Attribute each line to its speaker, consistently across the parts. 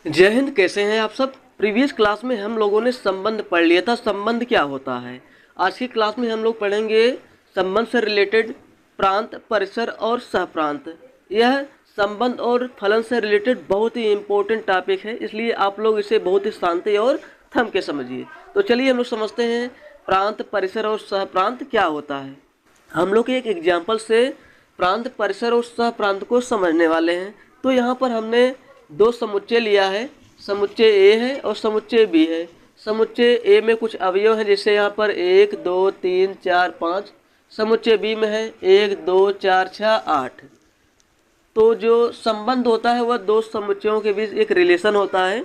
Speaker 1: जय हिंद। कैसे हैं आप सब। प्रीवियस क्लास में हम लोगों ने संबंध पढ़ लिया था। संबंध क्या होता है। आज की क्लास में हम लोग पढ़ेंगे संबंध से रिलेटेड प्रांत, परिसर और सहप्रांत। यह संबंध और फलन से रिलेटेड बहुत ही इम्पोर्टेंट टॉपिक है, इसलिए आप लोग इसे बहुत ही शांति और थम के समझिए। तो चलिए हम लोग समझते हैं प्रांत, परिसर और सहप्रांत क्या होता है। हम लोग एक एग्जाम्पल से प्रांत, परिसर और सहप्रांत को समझने वाले हैं। तो यहाँ पर हमने दो समुच्चय लिया है। समुच्चय ए है और समुच्चय बी है। समुच्चय ए में कुछ अवयव हैं, जैसे यहाँ पर 1 2 3 4 5। समुच्चय बी में है 1 2 4 6 8। तो जो संबंध होता है वह दो समुच्चयों के बीच एक रिलेशन होता है।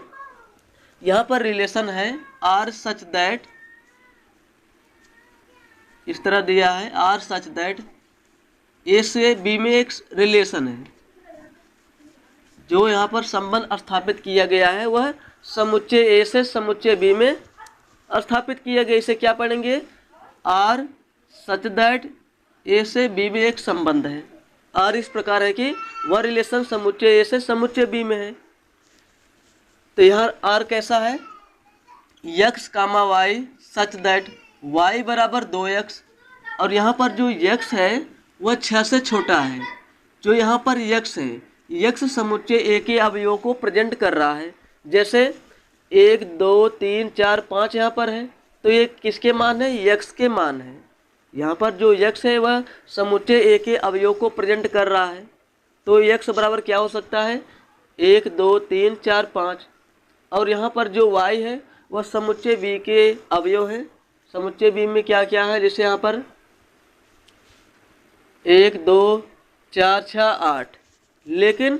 Speaker 1: यहाँ पर रिलेशन है आर सच दैट, इस तरह दिया है आर सच दैट ए से बी में एक रिलेशन है। जो यहाँ पर संबंध स्थापित किया गया है वह समुच्चय ए से समुच्चय बी में स्थापित किया गया। इसे क्या पढ़ेंगे, आर सच दैट ए से बी में एक संबंध है। आर इस प्रकार है कि वह रिलेशन समुच्चय ए से समुच्चय बी में है। तो यहाँ आर कैसा है, x comma y such that y बराबर 2x। और यहाँ पर जो यक्स है वह 6 से छोटा है। जो यहाँ पर यक्स है, यक्स समुच्चय ए के अवयवों को प्रेजेंट कर रहा है। जैसे 1 2 3 4 5 यहाँ पर है, तो ये किसके मान है, यक्स के मान है। यहाँ पर जो यक्स है वह समुच्चय ए के अवयवों को प्रेजेंट कर रहा है। तो यक्स बराबर क्या हो सकता है, 1 2 3 4 5। और यहाँ पर जो वाई है वह समुच्चय बी के अवयव है। समुच्चय बी में क्या क्या है, जैसे यहाँ पर 1 2 4 6 8। लेकिन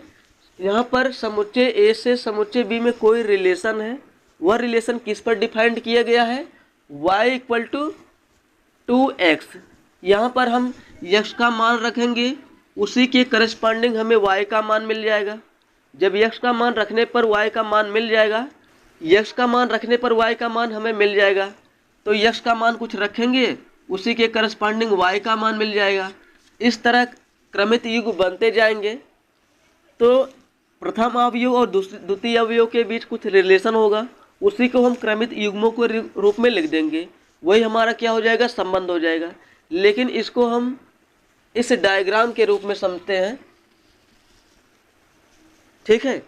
Speaker 1: यहाँ पर समुच्चय ए से समुच्चय बी में कोई रिलेशन है। वह रिलेशन किस पर डिफाइंड किया गया है, y इक्वल टू 2x। यहाँ पर हम x का मान रखेंगे, उसी के करस्पॉन्डिंग हमें y का मान मिल जाएगा। जब x का मान रखने पर y का मान मिल जाएगा, x का मान रखने पर y का मान हमें मिल जाएगा। तो x का मान कुछ रखेंगे, उसी के करस्पॉन्डिंग y का मान मिल जाएगा। इस तरह क्रमित युग्म बनते जाएंगे। तो प्रथम अवयव और द्वितीय अवयव के बीच कुछ रिलेशन होगा, उसी को हम क्रमित युग्मों के रूप में लिख देंगे। वही हमारा क्या हो जाएगा, संबंध हो जाएगा। लेकिन इसको हम इस डायग्राम के रूप में समझते हैं, ठीक है।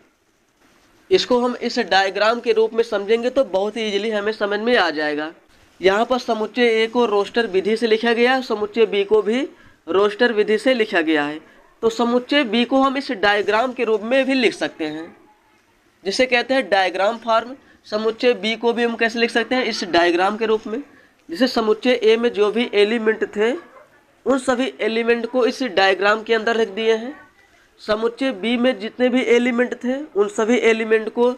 Speaker 1: इसको हम इस डायग्राम के रूप में समझेंगे तो बहुत ही इजीली हमें समझ में आ जाएगा। यहाँ पर समुच्चय ए को रोस्टर विधि से लिखा गया है, समुच्चय बी को भी रोस्टर विधि से लिखा गया है। तो समुच्चय बी को हम इस डायग्राम के रूप में भी लिख सकते हैं, जिसे कहते हैं डायग्राम फॉर्म। समुच्चय बी को भी हम कैसे लिख सकते हैं, इस डायग्राम के रूप में। जैसे समुच्चय ए में जो भी एलिमेंट थे उन सभी एलिमेंट को इस डायग्राम के अंदर लिख दिए हैं। समुच्चय बी में जितने भी एलिमेंट थे उन सभी एलिमेंट को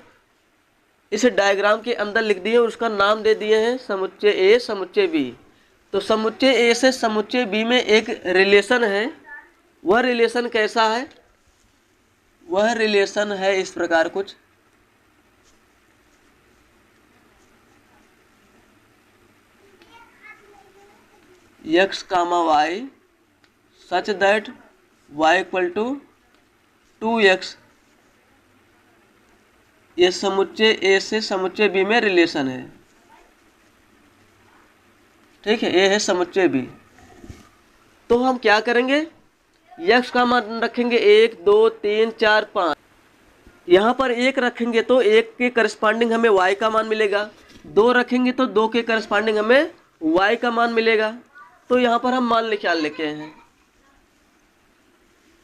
Speaker 1: इस डायग्राम के अंदर लिख दिए, उसका नाम दे दिए हैं समुच्चय ए, समुच्चय बी। तो समुच्चय ए से समुच्चय बी में एक रिलेशन है। वह रिलेशन कैसा है, वह रिलेशन है इस प्रकार कुछ। x comma y such that y equal to 2x। ये समुच्चय ए से समुच्चय बी में रिलेशन है, ठीक है। ए है समुच्चय बी। तो हम क्या करेंगे, यक्स का मान रखेंगे 1 2 3 4 5। यहाँ पर 1 रखेंगे तो 1 के करस्पॉन्डिंग हमें y का मान मिलेगा। 2 रखेंगे तो 2 के करस्पॉन्डिंग हमें y का मान मिलेगा। तो यहाँ पर हम मान निकाल लेते हैं।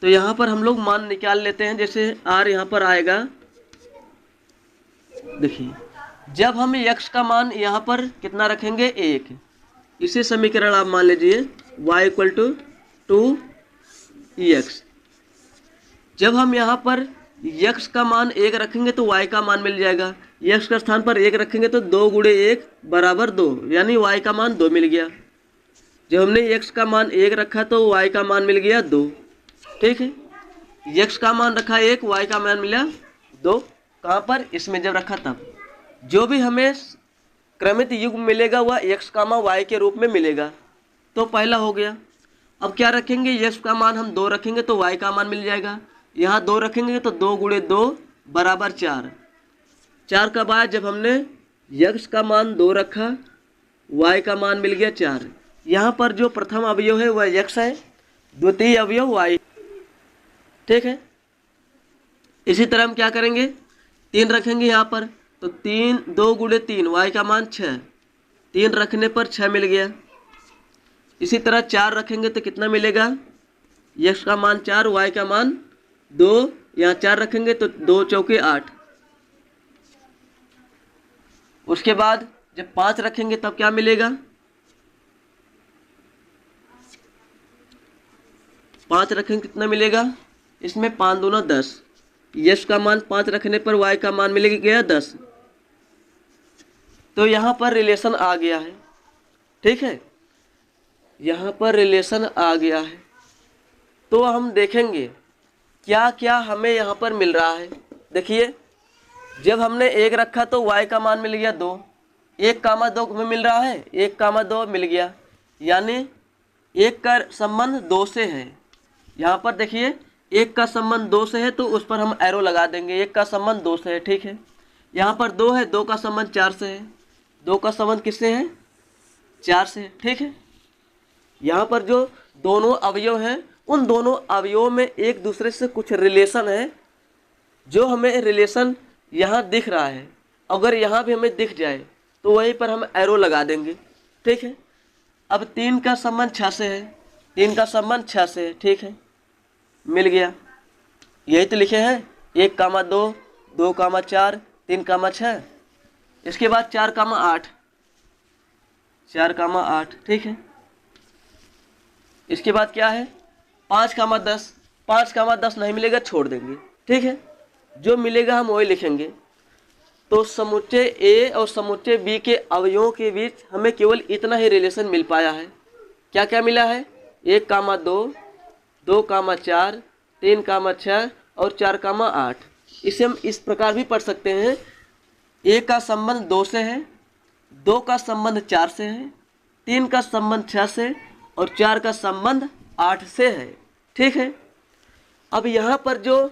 Speaker 1: तो यहाँ पर हम लोग मान निकाल लेते हैं। जैसे r यहाँ पर आएगा, देखिए जब हम x का मान यहाँ पर कितना रखेंगे 1, इसे समीकरण आप मान लीजिए y इक्वल टू 2x। जब हम यहाँ पर x का मान 1 रखेंगे तो y का मान मिल जाएगा। x का स्थान पर 1 रखेंगे तो 2 गुणे 1 बराबर 2, यानी y का मान 2 मिल गया। जब हमने x का मान 1 रखा तो y का मान मिल गया 2, ठीक है। x का मान रखा 1, y का मान मिला 2। कहाँ पर, इसमें जब रखा तब। जो भी हमें क्रमित युग्म मिलेगा वह x कामा y के रूप में मिलेगा। तो पहला हो गया। अब क्या रखेंगे, x का मान हम 2 रखेंगे तो y का मान मिल जाएगा। यहाँ 2 रखेंगे तो 2 गुणे 2 बराबर 4। 4 कब आया? जब हमने x का मान 2 रखा, y का मान मिल गया 4। यहाँ पर जो प्रथम अवयव है वह x है, द्वितीय अवयव y। ठीक है। इसी तरह हम क्या करेंगे, 3 रखेंगे यहाँ पर, तो 3 2 गुणे 3, y का मान 6, 3 रखने पर 6 मिल गया। इसी तरह 4 रखेंगे तो कितना मिलेगा? x का मान 4, y का मान 2, यहाँ 4 रखेंगे तो 2 चौके 8। उसके बाद जब 5 रखेंगे तब क्या मिलेगा? 5 रखेंगे कितना मिलेगा? इसमें 5 दूना 10, यश का मान 5 रखने पर y का मान मिल गया 10। तो यहाँ पर रिलेशन आ गया है। ठीक है, यहाँ पर रिलेशन आ गया है। तो हम देखेंगे क्या क्या हमें यहाँ पर मिल रहा है। देखिए, जब हमने 1 रखा तो y का मान मिल गया 2, 1,2 में मिल रहा है, 1,2 मिल गया, यानी 1 का संबंध 2 से है। यहाँ पर देखिए 1 का संबंध 2 से है तो उस पर हम एरो लगा देंगे, 1 का संबंध 2 से है। ठीक है, यहाँ पर 2 है, 2 का संबंध 4 से है, 2 का संबंध किससे है? 4 से है। ठीक है, यहाँ पर जो दोनों अवयव हैं उन दोनों अवयवों में एक दूसरे से कुछ रिलेशन है, जो हमें रिलेशन यहाँ दिख रहा है। अगर यहाँ भी हमें दिख जाए तो वहीं पर हम एरो लगा देंगे। ठीक है, अब 3 का संबंध 6 से है, 3 का संबंध 6 से है। ठीक है, मिल गया, यही तो लिखे हैं, 1,2, 2,4, 3,6। इसके बाद 4,8, 4,8। ठीक है, इसके बाद क्या है? 5,10, 5,10 नहीं मिलेगा, छोड़ देंगे। ठीक है, जो मिलेगा हम वही लिखेंगे। तो समुच्चय ए और समुच्चय बी के अवयवों के बीच हमें केवल इतना ही रिलेशन मिल पाया है। क्या क्या मिला है? 1,2, 2,4, 3,6 और 4,8। इसे हम इस प्रकार भी पढ़ सकते हैं, ए का संबंध 2 से है, 2 का संबंध 4 से है, 3 का संबंध 6 से और 4 का संबंध 8 से है। ठीक है, अब यहाँ पर जो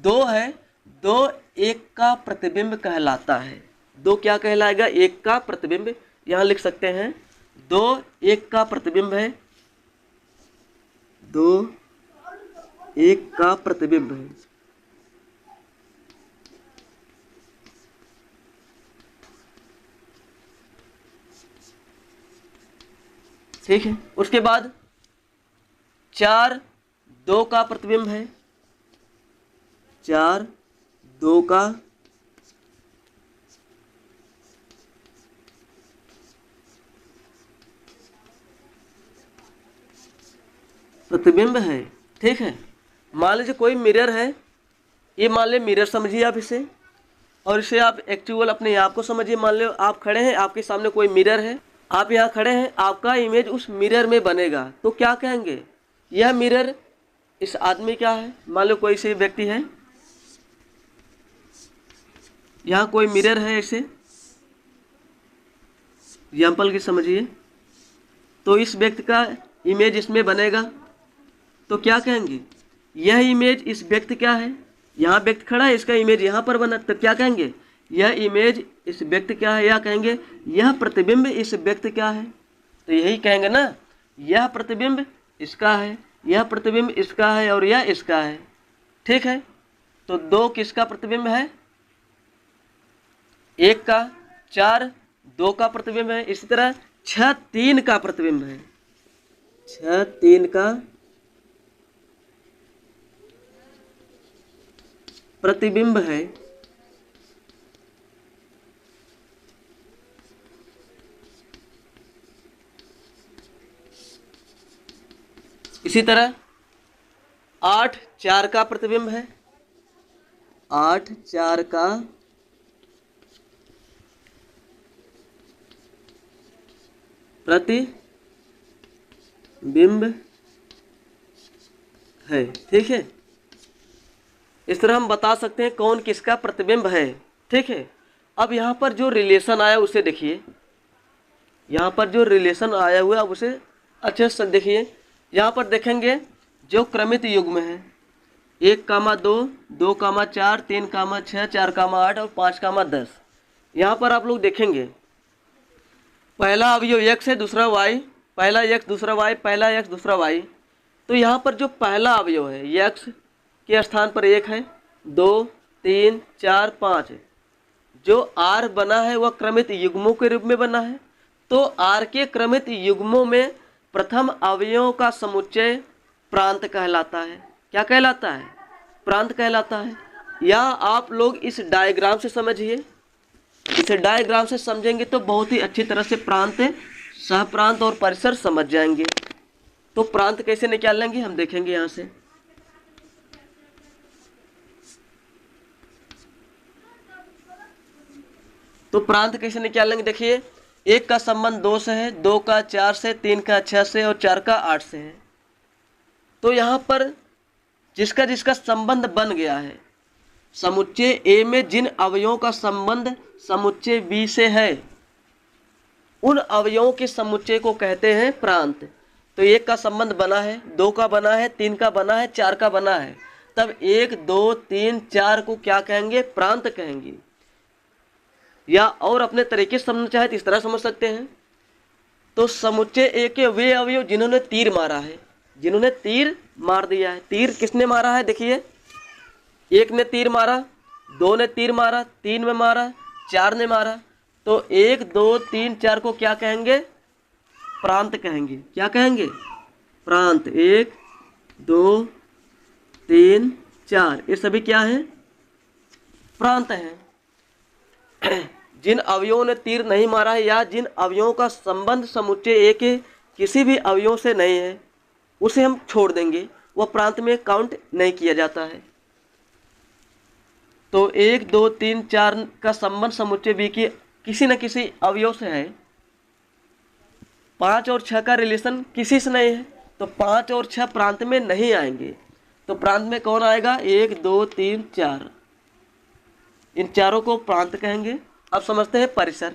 Speaker 1: 2 है, 2 1 का प्रतिबिंब कहलाता है। 2 क्या कहलाएगा? 1 का प्रतिबिंब। यहाँ लिख सकते हैं 2 1 का प्रतिबिंब है, 2 1 का प्रतिबिंब है। ठीक है, उसके बाद 4 2 का प्रतिबिंब है, 4 2 का प्रतिबिंब है। ठीक है, मान लीजिए कोई मिरर है, ये मान ले मिरर समझिए आप इसे, और इसे आप एक्चुअल अपने आप को समझिए। मान लो आप खड़े हैं, आपके सामने कोई मिरर है, आप यहाँ खड़े हैं, आपका इमेज उस मिरर में बनेगा। तो क्या कहेंगे? यह मिरर इस आदमी क्या है? मान लो कोई से व्यक्ति है, यहाँ कोई मिरर है, ऐसे एग्जाम्पल की समझिए, तो इस व्यक्ति का इमेज इसमें बनेगा। तो क्या कहेंगे? यह इमेज इस व्यक्ति क्या है? यहाँ व्यक्ति खड़ा है, इसका इमेज यहाँ पर बना, तो क्या कहेंगे? यह इमेज इस व्यक्ति क्या है, या कहेंगे यह प्रतिबिंब इस व्यक्ति क्या है? तो यही कहेंगे ना, यह प्रतिबिंब इसका है, यह प्रतिबिंब इसका है और यह इसका है। ठीक है, तो 2 किसका प्रतिबिंब है? 1 का, 4 2 का प्रतिबिंब है। इसी तरह 6 3 का प्रतिबिंब है, 6 3 का प्रतिबिंब है। इसी तरह 8 4 का प्रतिबिंब है, 8 4 का प्रतिबिंब है। ठीक है, इस तरह हम बता सकते हैं कौन किसका प्रतिबिंब है। ठीक है, अब यहाँ पर जो रिलेशन आया उसे देखिए, यहाँ पर जो रिलेशन आया हुआ है उसे अच्छे से देखिए। यहाँ पर देखेंगे जो क्रमित युग्म है, 1,2, 2,4, 3,6, 4,8 और 5,10। यहाँ पर आप लोग देखेंगे पहला अवयव x है, दूसरा y, पहला x दूसरा y, पहला x दूसरा y। तो यहाँ पर जो पहला अवयव है x के स्थान पर 1 है, 2, 3, 4, 5 है। जो r बना है वह क्रमित युग्मों के रूप में बना है। तो r के क्रमित युग्मों में प्रथम अवयवों का समुच्चय प्रांत कहलाता है। क्या कहलाता है? प्रांत कहलाता है। या आप लोग इस डायग्राम से समझिए, इसे डायग्राम से समझेंगे तो बहुत ही अच्छी तरह से प्रांत, सहप्रांत और परिसर समझ जाएंगे। तो प्रांत कैसे निकालेंगे हम देखेंगे यहाँ से। तो प्रांत कैसे निकालेंगे देखिए, 1 का संबंध 2 से है, 2 का 4 से, 3 का 6 से और 4 का 8 से है। तो यहाँ पर जिसका जिसका संबंध बन गया है, समुच्चय ए में जिन अवयवों का संबंध समुच्चय बी से है, उन अवयवों के समुच्चय को कहते हैं प्रांत। तो 1 का संबंध बना है, 2 का बना है, 3 का बना है, 4 का बना है, तब 1, 2, 3, 4 को क्या कहेंगे? प्रांत कहेंगे। या और अपने तरीके से समझना चाहे तो इस तरह समझ सकते हैं। तो समुच्चय ए के वे अवयव जिन्होंने तीर मारा है, जिन्होंने तीर मार दिया है। तीर किसने मारा है? देखिए, 1 ने तीर मारा, 2 ने तीर मारा, 3 में मारा, 4 ने मारा। तो 1, 2, 3, 4 को क्या कहेंगे? प्रांत कहेंगे। क्या कहेंगे? प्रांत। 1, 2, 3, 4 ये सभी क्या हैं? प्रांत हैं। जिन अवयवों ने तीर नहीं मारा है या जिन अवयवों का संबंध समुच्चय ए के किसी भी अवयव से नहीं है, उसे हम छोड़ देंगे, वह प्रांत में काउंट नहीं किया जाता है। तो 1, 2, 3, 4 का संबंध समुच्चय बी के किसी न किसी अवयव से है। 5 और 6 का रिलेशन किसी से नहीं है, तो 5 और 6 प्रांत में नहीं आएंगे। तो प्रांत में कौन आएगा? 1, 2, 3, 4। इन चारों को प्रांत कहेंगे। अब समझते हैं परिसर।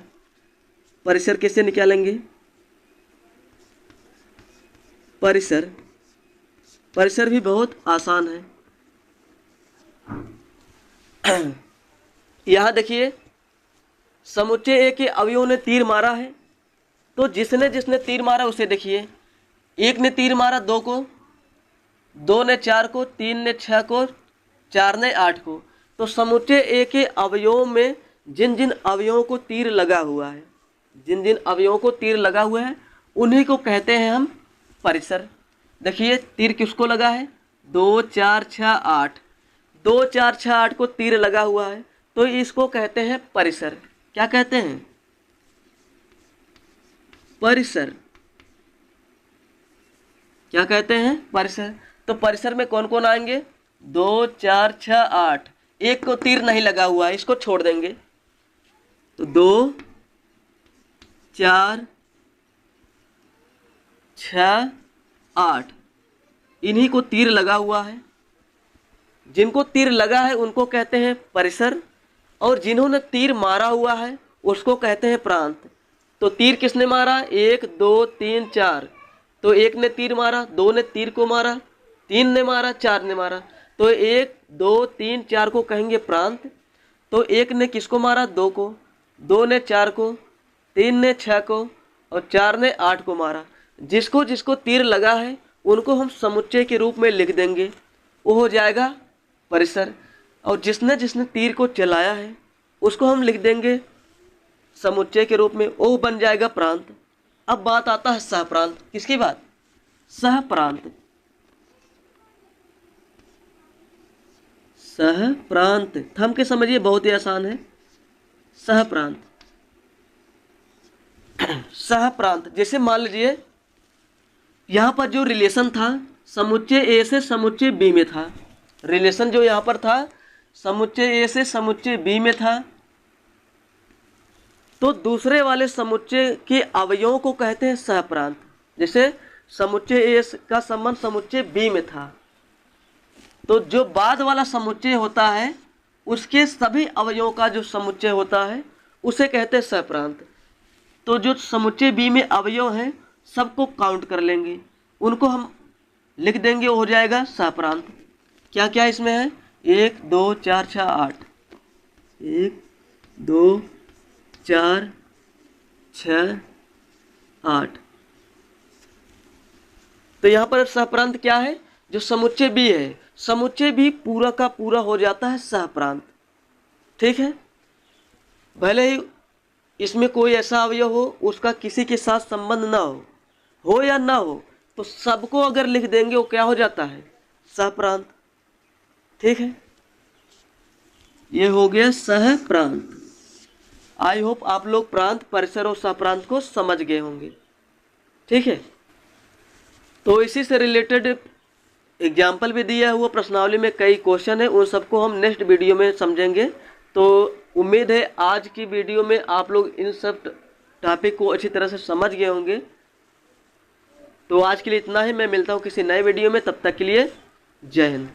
Speaker 1: परिसर कैसे निकालेंगे? परिसर, परिसर भी बहुत आसान है। यहाँ देखिए, समुच्चय ए के अवयवों ने तीर मारा है, तो जिसने जिसने तीर मारा उसे देखिए। 1 ने तीर मारा 2 को, 2 ने 4 को, 3 ने 6 को, 4 ने 8 को। तो समुच्चय ए के अवयवों में जिन जिन अवयवों को तीर लगा हुआ है, जिन जिन अवयवों को तीर लगा हुआ है, उन्हीं को कहते हैं हम परिसर। देखिए, तीर किसको लगा है? 2, 4, 6, 8। 2, 4, 6, 8 को तीर लगा हुआ है, तो इसको कहते हैं परिसर। क्या कहते हैं? परिसर। क्या कहते हैं? परिसर। तो परिसर में कौन कौन आएंगे? 2, 4, 6, 8। 1 को तीर नहीं लगा हुआ है, इसको छोड़ देंगे। तो 2, 4, 6, 8 इन्हीं को तीर लगा हुआ है। जिनको तीर लगा है उनको कहते हैं परिसर, और जिन्होंने तीर मारा हुआ है उसको कहते हैं प्रांत। तो तीर किसने मारा? 1, 2, 3, 4। तो 1 ने तीर मारा, 2 ने तीर को मारा, 3 ने मारा, 4 ने मारा। तो 1, 2, 3, 4 को कहेंगे प्रांत। तो 1 ने किसको मारा? 2 को, 2 ने 4 को, 3 ने 6 को और 4 ने 8 को मारा। जिसको जिसको तीर लगा है उनको हम समुच्चय के रूप में लिख देंगे, वो हो जाएगा परिसर। और जिसने जिसने तीर को चलाया है उसको हम लिख देंगे समुच्चय के रूप में, वो बन जाएगा प्रांत। अब बात आता है सहप्रांत। किसकी बात? सहप्रांत। सहप्रांत थम के समझिए, बहुत ही आसान है। सहप्रांत। सहप्रांत जैसे मान लीजिए यहाँ पर जो रिलेशन था समुच्चय ए से समुच्चय बी में था, रिलेशन जो यहाँ पर था समुच्चय ए से समुच्चय बी में था, तो दूसरे वाले समुच्चय के अवयवों को कहते हैं सहप्रांत। जैसे समुच्चय ए का संबंध समुच्चय बी में था, तो जो बाद वाला समुच्चय होता है उसके सभी अवयवों का जो समुच्चय होता है उसे कहते हैं सहप्रांत। तो जो समुच्चय बी में अवयव हैं सबको काउंट कर लेंगे, उनको हम लिख देंगे, हो जाएगा सहप्रांत। क्या क्या इसमें है, 1 2 4 6 8, 1 2 4 6 8। तो यहाँ पर सहप्रांत क्या है, जो समुच्चय बी है, समुच्चय भी पूरा का पूरा हो जाता है सहप्रांत। ठीक है, भले ही इसमें कोई ऐसा अवयव हो उसका किसी के साथ संबंध ना हो या ना हो, तो सबको अगर लिख देंगे वो क्या हो जाता है, सहप्रांत। ठीक है, ये हो गया सहप्रांत। आई होप आप लोग प्रांत, परिसर और सहप्रांत को समझ गए होंगे। ठीक है, तो इसी से रिलेटेड एग्जाम्पल भी दिया हुआ, प्रश्नावली में कई क्वेश्चन है, उन सबको हम नेक्स्ट वीडियो में समझेंगे। तो उम्मीद है आज की वीडियो में आप लोग इन सब टॉपिक को अच्छी तरह से समझ गए होंगे। तो आज के लिए इतना ही, मैं मिलता हूँ किसी नए वीडियो में, तब तक के लिए जय हिंद।